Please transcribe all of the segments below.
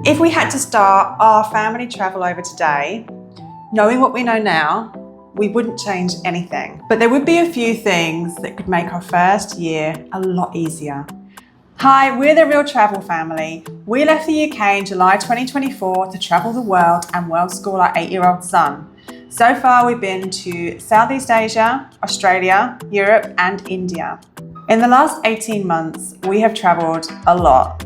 If we had to start our family travel over today, knowing what we know now, we wouldn't change anything. But there would be a few things that could make our first year a lot easier. Hi, we're the Real Travel family. We left the UK in July 2024 to travel the world and world school our 8-year-old son. So far, we've been to Southeast Asia, Australia, Europe, and India. In the last 18 months, we have traveled a lot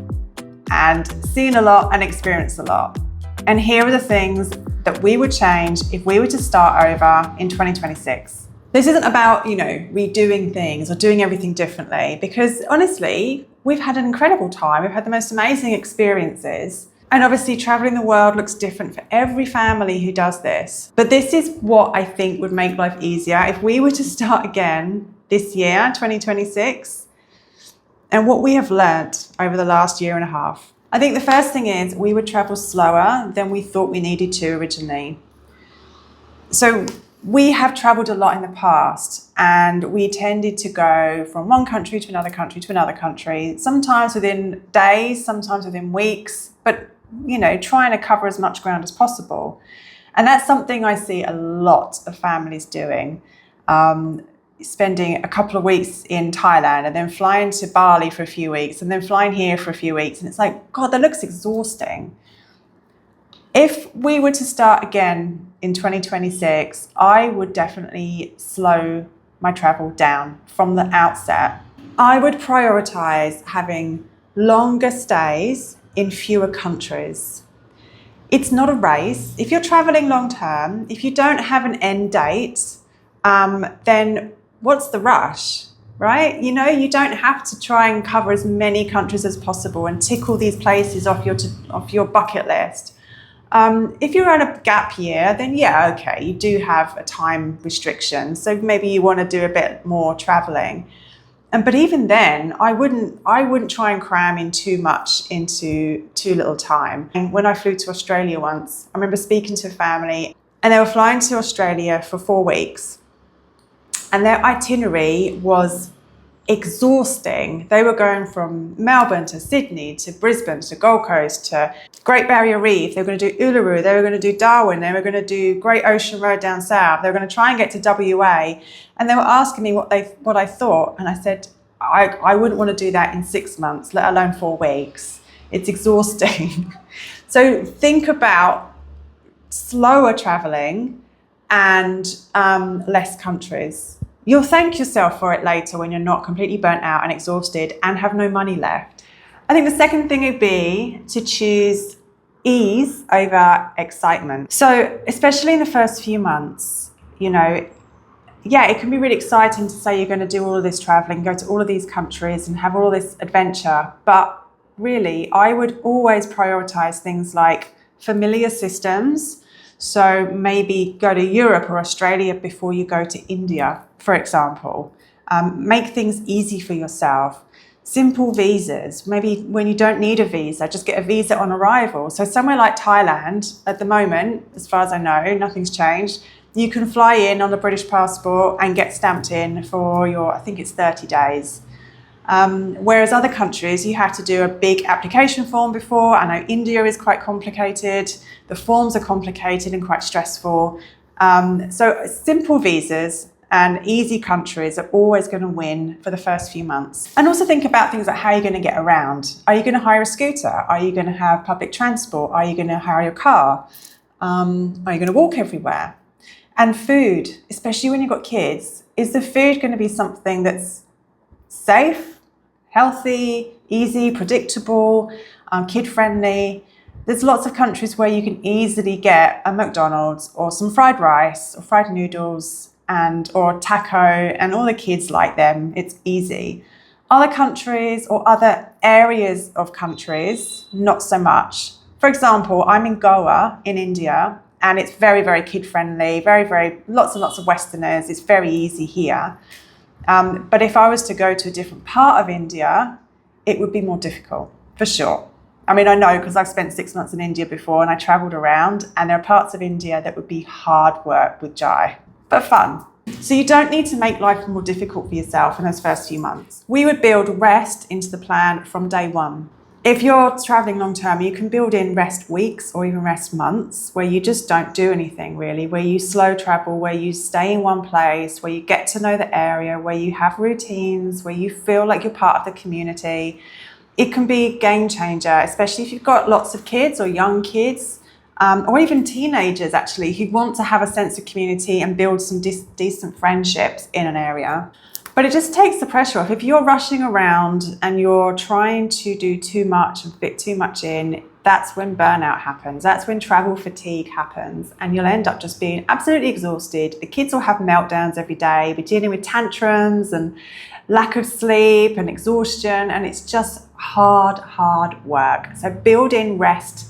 and seen a lot and experienced a lot. And here are the things that we would change if we were to start over in 2026. This isn't about, redoing things or doing everything differently, because honestly, we've had an incredible time. We've had the most amazing experiences. And obviously traveling the world looks different for every family who does this. But this is what I think would make life easier if we were to start again this year, 2026, and what we have learnt over the last year and a half. I think the first thing is we would travel slower than we thought we needed to originally. So we have travelled a lot in the past, and we tended to go from one country to another country to another country, sometimes within days, sometimes within weeks, but trying to cover as much ground as possible. And that's something I see a lot of families doing. Spending a couple of weeks in Thailand and then flying to Bali for a few weeks and then flying here for a few weeks. And it's like, God, that looks exhausting. If we were to start again in 2026, I would definitely slow my travel down from the outset. I would prioritize having longer stays in fewer countries. It's not a race. If you're traveling long term, if you don't have an end date, then what's the rush, right? You don't have to try and cover as many countries as possible and tick all these places off your bucket list. If you're on a gap year, then yeah, okay, you do have a time restriction. So maybe you want to do a bit more traveling. But even then, I wouldn't try and cram in too much into too little time. And when I flew to Australia once, I remember speaking to a family, and they were flying to Australia for 4 weeks. And their itinerary was exhausting. They were going from Melbourne to Sydney to Brisbane to Gold Coast to Great Barrier Reef. They were going to do Uluru. They were going to do Darwin. They were going to do Great Ocean Road down south. They were going to try and get to WA. And they were asking me what I thought. And I said, I wouldn't want to do that in 6 months, let alone 4 weeks. It's exhausting. So think about slower traveling and less countries. You'll thank yourself for it later when you're not completely burnt out and exhausted and have no money left. I think the second thing would be to choose ease over excitement. So especially in the first few months, it can be really exciting to say you're going to do all of this traveling, go to all of these countries and have all this adventure. But really, I would always prioritize things like familiar systems. So maybe go to Europe or Australia before you go to India, for example. Make things easy for yourself. Simple visas. Maybe when you don't need a visa, just get a visa on arrival. So somewhere like Thailand, at the moment, as far as I know, nothing's changed. You can fly in on a British passport and get stamped in for I think it's 30 days. Whereas other countries, you have to do a big application form before. I know India is quite complicated. The forms are complicated and quite stressful. So simple visas and easy countries are always going to win for the first few months. And also think about things like how you're going to get around. Are you going to hire a scooter? Are you going to have public transport? Are you going to hire your car? Are you going to walk everywhere? And food, especially when you've got kids, is the food going to be something that's safe, healthy, easy, predictable, kid-friendly? There's lots of countries where you can easily get a McDonald's or some fried rice or fried noodles or taco, and all the kids like them. It's easy. Other countries or other areas of countries, not so much. For example, I'm in Goa in India, and it's very, very kid-friendly, very, very, lots and lots of Westerners. It's very easy here. But if I was to go to a different part of India, it would be more difficult, for sure. I mean, I know because I've spent 6 months in India before and I travelled around, and there are parts of India that would be hard work with Jai, but fun. So you don't need to make life more difficult for yourself in those first few months. We would build rest into the plan from day one. If you're traveling long term, you can build in rest weeks or even rest months where you just don't do anything really, where you slow travel, where you stay in one place, where you get to know the area, where you have routines, where you feel like you're part of the community. It can be a game changer, especially if you've got lots of kids or young kids, or even teenagers actually, who want to have a sense of community and build some decent friendships in an area. But it just takes the pressure off. If you're rushing around and you're trying to do too much and fit too much in, that's when burnout happens. That's when travel fatigue happens, and you'll end up just being absolutely exhausted. The kids will have meltdowns every day. We're dealing with tantrums and lack of sleep and exhaustion, and it's just hard work. So build in rest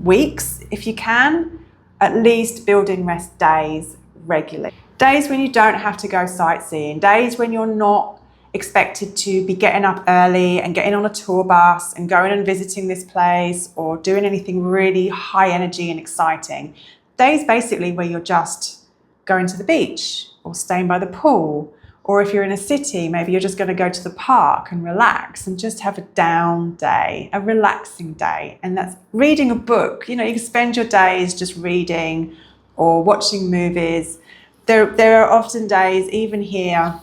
weeks if you can, at least build in rest days regularly. Days when you don't have to go sightseeing, days when you're not expected to be getting up early and getting on a tour bus and going and visiting this place or doing anything really high energy and exciting. Days basically where you're just going to the beach or staying by the pool, or if you're in a city, maybe you're just going to go to the park and relax and just have a down day, a relaxing day. And that's reading a book. You know, you can spend your days just reading or watching movies. There are often days, even here,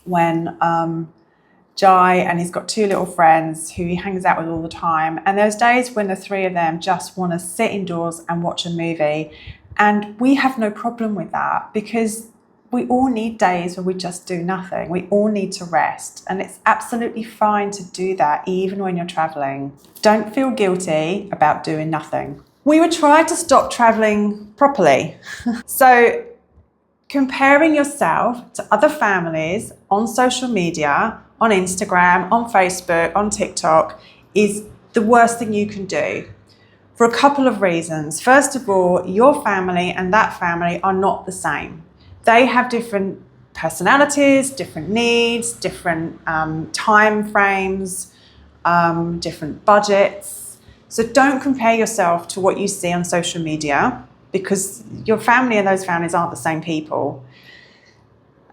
when Jai and he's got two little friends who he hangs out with all the time. And there's days when the three of them just want to sit indoors and watch a movie. And we have no problem with that, because we all need days where we just do nothing. We all need to rest. And it's absolutely fine to do that, even when you're traveling. Don't feel guilty about doing nothing. We would try to stop traveling properly. So comparing yourself to other families on social media, on Instagram, on Facebook, on TikTok, is the worst thing you can do for a couple of reasons. First of all, your family and that family are not the same. They have different personalities, different needs, different time frames, different budgets. So don't compare yourself to what you see on social media, because your family and those families aren't the same people.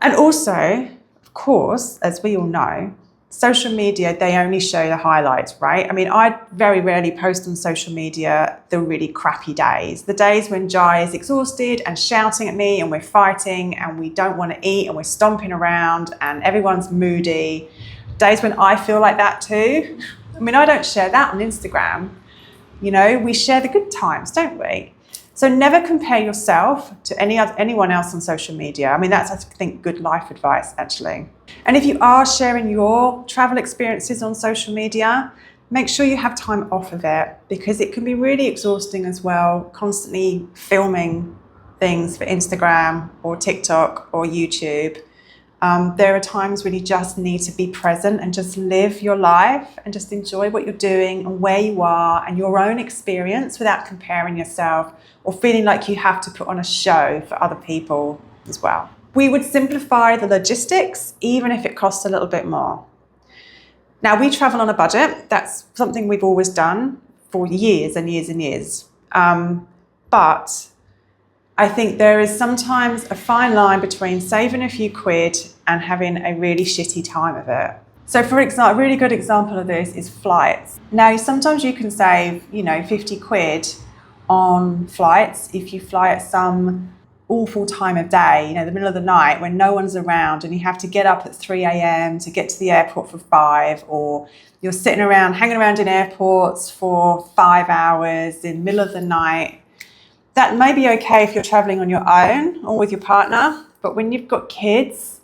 And also, of course, as we all know, social media, they only show the highlights, right? I mean, I very rarely post on social media the really crappy days, the days when Jai is exhausted and shouting at me and we're fighting and we don't want to eat and we're stomping around and everyone's moody, days when I feel like that too. I mean, I don't share that on Instagram. You know, we share the good times, don't we? So never compare yourself to anyone else on social media. I mean, that's, I think, good life advice, actually. And if you are sharing your travel experiences on social media, make sure you have time off of it, because it can be really exhausting as well, constantly filming things for Instagram or TikTok or YouTube. There are times when you just need to be present and just live your life and just enjoy what you're doing and where you are and your own experience without comparing yourself or feeling like you have to put on a show for other people as well. We would simplify the logistics, even if it costs a little bit more. Now, we travel on a budget. That's something we've always done for years and years and years. But I think there is sometimes a fine line between saving a few quid and having a really shitty time of it. So for example, a really good example of this is flights. Now, sometimes you can save, 50 quid on flights if you fly at some awful time of day, the middle of the night when no one's around and you have to get up at 3 a.m. to get to the airport for 5, or you're hanging around in airports for 5 hours in the middle of the night. That may be okay if you're traveling on your own or with your partner, but when you've got kids,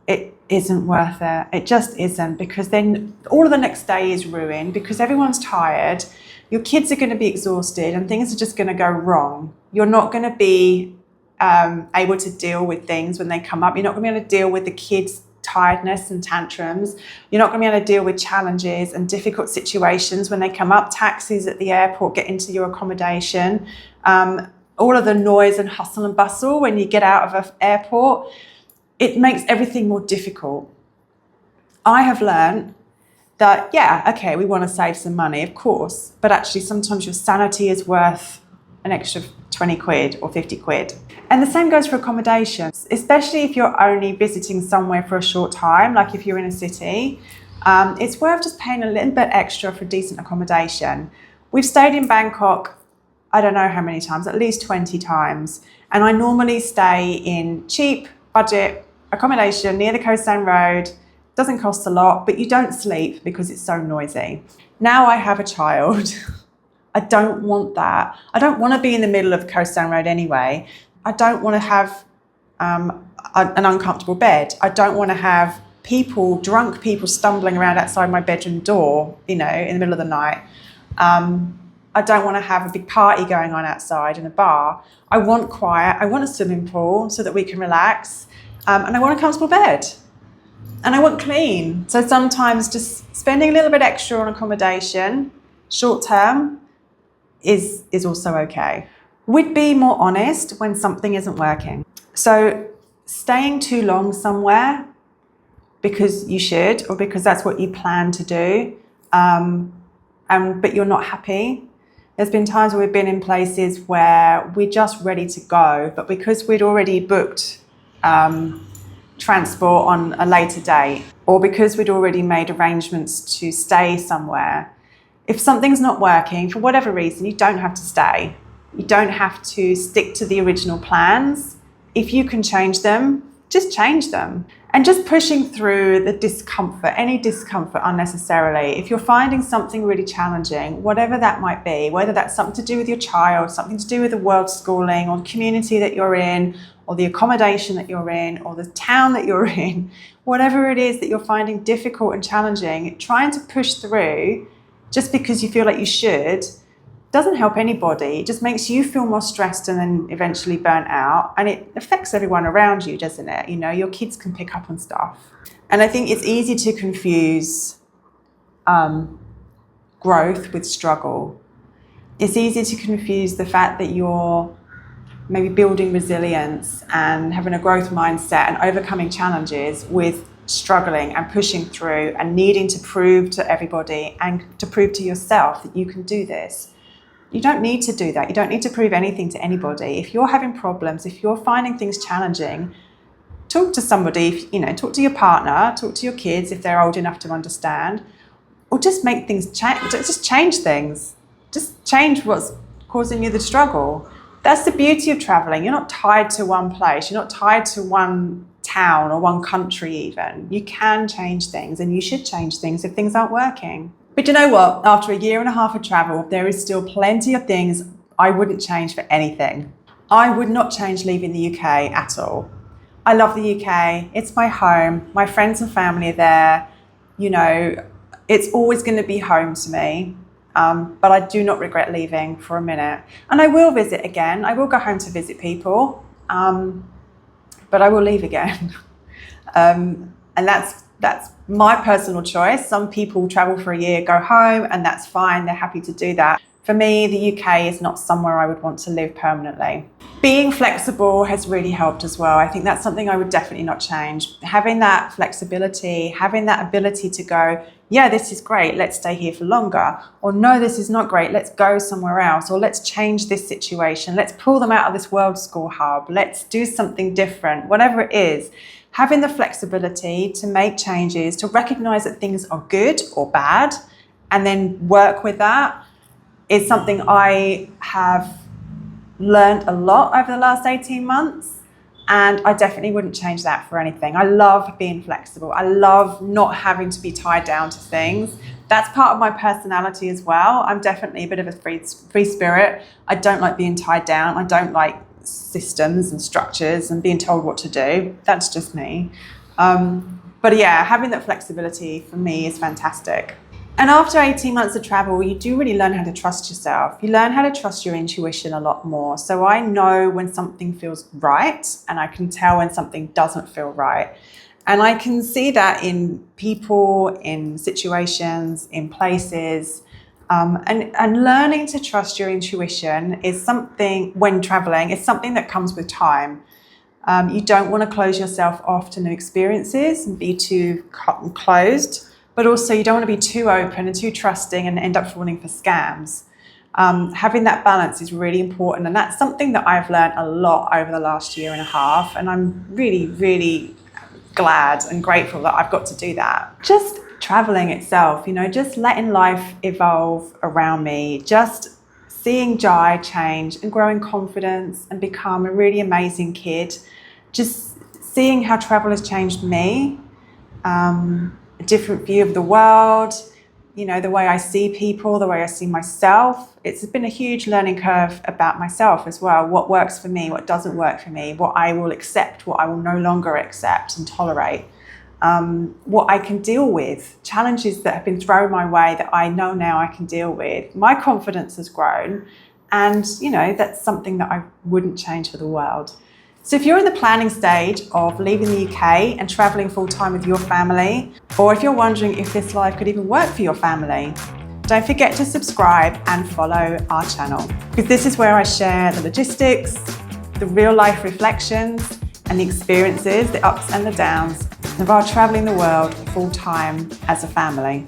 it isn't worth it. It just isn't, because then all of the next day is ruined because everyone's tired. Your kids are going to be exhausted and things are just going to go wrong. You're not going to be able to deal with things when they come up. You're not going to be able to deal with the kids' tiredness and tantrums. You're not going to be able to deal with challenges and difficult situations when they come up. Taxis at the airport, get into your accommodation. All of the noise and hustle and bustle when you get out of an airport, it makes everything more difficult. I have learned that, we want to save some money, of course, but actually sometimes your sanity is worth an extra 20 quid or 50 quid. And the same goes for accommodation, especially if you're only visiting somewhere for a short time, like if you're in a city. it's worth just paying a little bit extra for decent accommodation. We've stayed in Bangkok, I don't know how many times, at least 20 times. And I normally stay in cheap, budget accommodation near the Koh San Road. Doesn't cost a lot, but you don't sleep because it's so noisy. Now I have a child. I don't want that. I don't want to be in the middle of Koh San Road anyway. I don't want to have an uncomfortable bed. I don't want to have drunk people stumbling around outside my bedroom door, in the middle of the night. I don't want to have a big party going on outside in a bar. I want quiet. I want a swimming pool so that we can relax. And I want a comfortable bed. And I want clean. So sometimes just spending a little bit extra on accommodation, short term, is also okay. We'd be more honest when something isn't working. So staying too long somewhere because you should, or because that's what you plan to do, but you're not happy. There's been times where we've been in places where we're just ready to go, but because we'd already booked transport on a later date, or because we'd already made arrangements to stay somewhere, if something's not working, for whatever reason, you don't have to stay. You don't have to stick to the original plans. If you can change them, just change them. And just pushing through the discomfort, any discomfort unnecessarily. If you're finding something really challenging, whatever that might be, whether that's something to do with your child, something to do with the world schooling, or the community that you're in, or the accommodation that you're in, or the town that you're in, whatever it is that you're finding difficult and challenging, trying to push through just because you feel like you should doesn't help anybody. It just makes you feel more stressed and then eventually burnt out. And it affects everyone around you, doesn't it? Your kids can pick up on stuff. And I think it's easy to confuse growth with struggle. It's easy to confuse the fact that you're maybe building resilience and having a growth mindset and overcoming challenges with struggling and pushing through and needing to prove to everybody and to prove to yourself that you can do this. You don't need to do that. You don't need to prove anything to anybody. If you're having problems, if you're finding things challenging, talk to somebody, talk to your partner, talk to your kids if they're old enough to understand, or just make things change, just change things. Just change what's causing you the struggle. That's the beauty of traveling. You're not tied to one place. You're not tied to one town or one country even. You can change things, and you should change things if things aren't working. But you know what? After a year and a half of travel, there is still plenty of things I wouldn't change for anything. I would not change leaving the UK at all. I love the UK. It's my home. My friends and family are there. It's always going to be home to me. But I do not regret leaving for a minute. And I will visit again. I will go home to visit people. But I will leave again. And that's my personal choice. Some people travel for a year, go home, and that's fine. They're happy to do that. For me, the UK is not somewhere I would want to live permanently. Being flexible has really helped as well. I think that's something I would definitely not change. Having that flexibility, having that ability to go, yeah, this is great, let's stay here for longer. Or no, this is not great, let's go somewhere else. Or let's change this situation. Let's pull them out of this world school hub. Let's do something different, whatever it is. Having the flexibility to make changes, to recognize that things are good or bad, and then work with that is something I have learned a lot over the last 18 months. And I definitely wouldn't change that for anything. I love being flexible. I love not having to be tied down to things. That's part of my personality as well. I'm definitely a bit of a free spirit. I don't like being tied down. I don't like systems and structures and being told what to do. That's just me. But yeah, having that flexibility for me is fantastic. And after 18 months of travel, you do really learn how to trust yourself. You learn how to trust your intuition a lot more. So I know when something feels right, and I can tell when something doesn't feel right. And I can see that in people, in situations, in places. And learning to trust your intuition is something, when traveling, is something that comes with time. You don't want to close yourself off to new experiences and be too closed. But also you don't want to be too open and too trusting and end up falling for scams. Having that balance is really important, and that's something that I've learned a lot over the last year and a half, and I'm really, really glad and grateful that I've got to do that. Just traveling itself, just letting life evolve around me, just seeing Jai change and grow in confidence and become a really amazing kid, just seeing how travel has changed me, a different view of the world, the way I see people, the way I see myself. It's been a huge learning curve about myself as well. What works for me, what doesn't work for me, what I will accept, what I will no longer accept and tolerate. What I can deal with, challenges that have been thrown my way that I know now I can deal with. My confidence has grown, and that's something that I wouldn't change for the world. So if you're in the planning stage of leaving the UK and travelling full-time with your family, or if you're wondering if this life could even work for your family, don't forget to subscribe and follow our channel, because this is where I share the logistics, the real-life reflections, and the experiences, the ups and the downs of our travelling the world full-time as a family.